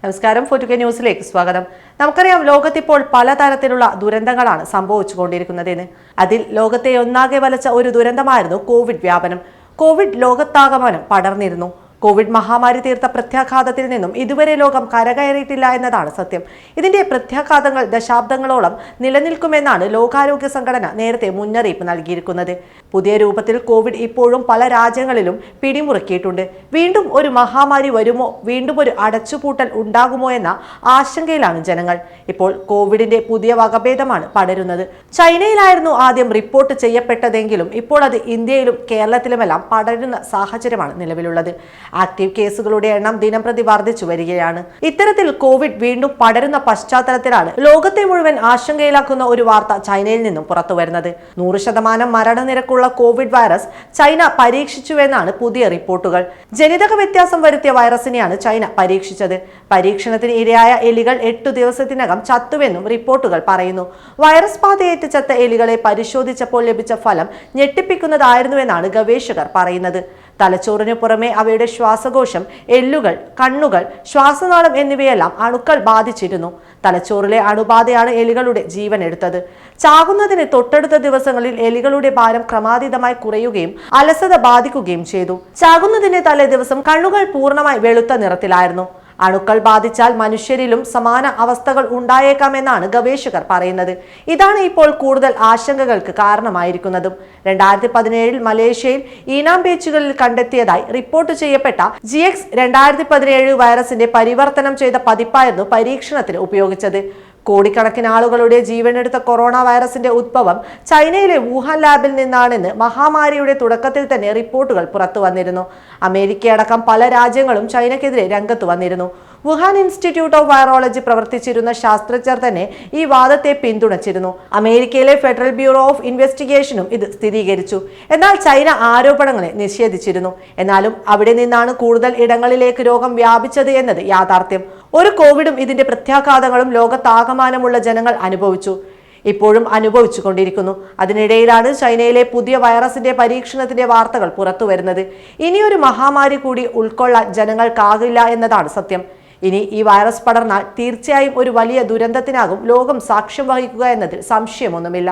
നമസ്കാരം, 4K ന്യൂസിലേക്ക് സ്വാഗതം. നമുക്കറിയാം, ലോകത്തിപ്പോൾ പലതരത്തിലുള്ള ദുരന്തങ്ങളാണ് സംഭവിച്ചുകൊണ്ടിരിക്കുന്നതെന്ന്. അതിൽ ലോകത്തെ ഒന്നാകെ വലച്ച ഒരു ദുരന്തമായിരുന്നു കോവിഡ് വ്യാപനം. കോവിഡ് ലോകത്താകമാനം പടർന്നിരുന്നു. കോവിഡ് മഹാമാരി തീർത്ത പ്രത്യാഘാതത്തിൽ നിന്നും ഇതുവരെ ലോകം കരകയറിയിട്ടില്ല എന്നതാണ് സത്യം. ഇതിന്റെ പ്രത്യാഘാതങ്ങൾ ദശാബ്ദങ്ങളോളം നിലനിൽക്കുമെന്നാണ് ലോകാരോഗ്യ സംഘടന നേരത്തെ മുന്നറിയിപ്പ് നൽകിയിരിക്കുന്നത്. പുതിയ രൂപത്തിൽ കോവിഡ് ഇപ്പോഴും പല രാജ്യങ്ങളിലും പിടിമുറുക്കിയിട്ടുണ്ട്. വീണ്ടും ഒരു മഹാമാരി വരുമോ, വീണ്ടും ഒരു അടച്ചുപൂട്ടൽ ഉണ്ടാകുമോ എന്ന ആശങ്കയിലാണ് ജനങ്ങൾ. ഇപ്പോൾ കോവിഡിന്റെ പുതിയ വകഭേദമാണ് പടരുന്നത്. ചൈനയിലായിരുന്നു ആദ്യം റിപ്പോർട്ട് ചെയ്യപ്പെട്ടതെങ്കിലും ഇപ്പോൾ അത് ഇന്ത്യയിലും കേരളത്തിലുമെല്ലാം പടരുന്ന സാഹചര്യമാണ് നിലവിലുള്ളത്. ആക്റ്റീവ് കേസുകളുടെ എണ്ണം ദിനംപ്രതി വർദ്ധിച്ചു വരികയാണ്. ഇത്തരത്തിൽ കോവിഡ് വീണ്ടും പടരുന്ന പശ്ചാത്തലത്തിലാണ് ലോകത്തെ മുഴുവൻ ആശങ്കയിലാക്കുന്ന ഒരു വാർത്ത ചൈനയിൽ നിന്നും പുറത്തു വരുന്നത്. 100% മരണനിരക്കുള്ള കോവിഡ് വൈറസ് ചൈന പരീക്ഷിച്ചുവെന്നാണ് പുതിയ റിപ്പോർട്ടുകൾ. ജനിതക വ്യത്യാസം വരുത്തിയ വൈറസിനെയാണ് ചൈന പരീക്ഷിച്ചത്. പരീക്ഷണത്തിന് ഇരയായ എലികൾ 8 ദിവസത്തിനകം ചത്തുവെന്നും റിപ്പോർട്ടുകൾ പറയുന്നു. വൈറസ് ബാധയേറ്റ് ചത്ത എലികളെ പരിശോധിച്ചപ്പോൾ ലഭിച്ച ഫലം ഞെട്ടിപ്പിക്കുന്നതായിരുന്നുവെന്നാണ് ഗവേഷകർ പറയുന്നത്. തലച്ചോറിന് പുറമെ അവയുടെ ശ്വാസകോശം, എല്ലുകൾ, കണ്ണുകൾ, ശ്വാസനാളം എന്നിവയെല്ലാം അണുക്കൾ ബാധിച്ചിരുന്നു. തലച്ചോറിലെ അണുബാധയാണ് എലികളുടെ ജീവൻ എടുത്തത്. ചാകുന്നതിന് തൊട്ടടുത്ത ദിവസങ്ങളിൽ എലികളുടെ ഭാരം ക്രമാതീതമായി കുറയുകയും അലസത ബാധിക്കുകയും ചെയ്തു. ചാകുന്നതിന് തലേ ദിവസം കണ്ണുകൾ പൂർണ്ണമായി വെളുത്ത നിറത്തിലായിരുന്നു. അണുക്കൾ ബാധിച്ചാൽ മനുഷ്യരിലും സമാന അവസ്ഥകൾ ഉണ്ടായേക്കാമെന്നാണ് ഗവേഷകർ പറയുന്നത്. ഇതാണ് ഇപ്പോൾ കൂടുതൽ ആശങ്കകൾക്ക് കാരണമായിരിക്കുന്നതും. 2017 മലേഷ്യയിൽ ഈനാം ബീച്ചുകളിൽ കണ്ടെത്തിയതായി റിപ്പോർട്ട് ചെയ്യപ്പെട്ട GX2017 വൈറസിന്റെ പരിവർത്തനം ചെയ്ത പതിപ്പായിരുന്നു പരീക്ഷണത്തിന് ഉപയോഗിച്ചത്. കോടിക്കണക്കിന് ആളുകളുടെ ജീവനെടുത്ത കൊറോണ വൈറസിന്റെ ഉദ്ഭവം ചൈനയിലെ വുഹാൻ ലാബിൽ നിന്നാണെന്ന് മഹാമാരിയുടെ തുടക്കത്തിൽ തന്നെ റിപ്പോർട്ടുകൾ പുറത്തു വന്നിരുന്നു. അമേരിക്കയടക്കം പല രാജ്യങ്ങളും ചൈനയ്ക്കെതിരെ രംഗത്ത് വന്നിരുന്നു. വുഹാൻ ഇൻസ്റ്റിറ്റ്യൂട്ട് ഓഫ് വൈറോളജി പ്രവർത്തിച്ചിരുന്ന ശാസ്ത്രജ്ഞർ തന്നെ ഈ വാദത്തെ പിന്തുണച്ചിരുന്നു. അമേരിക്കയിലെ ഫെഡറൽ ബ്യൂറോ ഓഫ് ഇൻവെസ്റ്റിഗേഷനും ഇത് സ്ഥിരീകരിച്ചു. എന്നാൽ ചൈന ആരോപണങ്ങളെ നിഷേധിച്ചിരുന്നു. എന്നാലും അവിടെ നിന്നാണ് കൂടുതൽ ഇടങ്ങളിലേക്ക് രോഗം വ്യാപിച്ചത് എന്നത് യാഥാർത്ഥ്യം. ഒരു കോവിഡും ഇതിന്റെ പ്രത്യാഘാതങ്ങളും ലോകത്താകമാനമുള്ള ജനങ്ങൾ അനുഭവിച്ചു, ഇപ്പോഴും അനുഭവിച്ചു കൊണ്ടിരിക്കുന്നു. അതിനിടയിലാണ് ചൈനയിലെ പുതിയ വൈറസിന്റെ പരീക്ഷണത്തിന്റെ വാർത്തകൾ പുറത്തു വരുന്നത്. ഇനിയൊരു മഹാമാരി കൂടി ഉൾക്കൊള്ളാൻ ജനങ്ങൾക്കാകില്ല എന്നതാണ് സത്യം. ഇനി ഈ വൈറസ് പടർന്നാൽ തീർച്ചയായും ഒരു വലിയ ദുരന്തത്തിനാകും ലോകം സാക്ഷ്യം വഹിക്കുക എന്നതിൽ സംശയമൊന്നുമില്ല.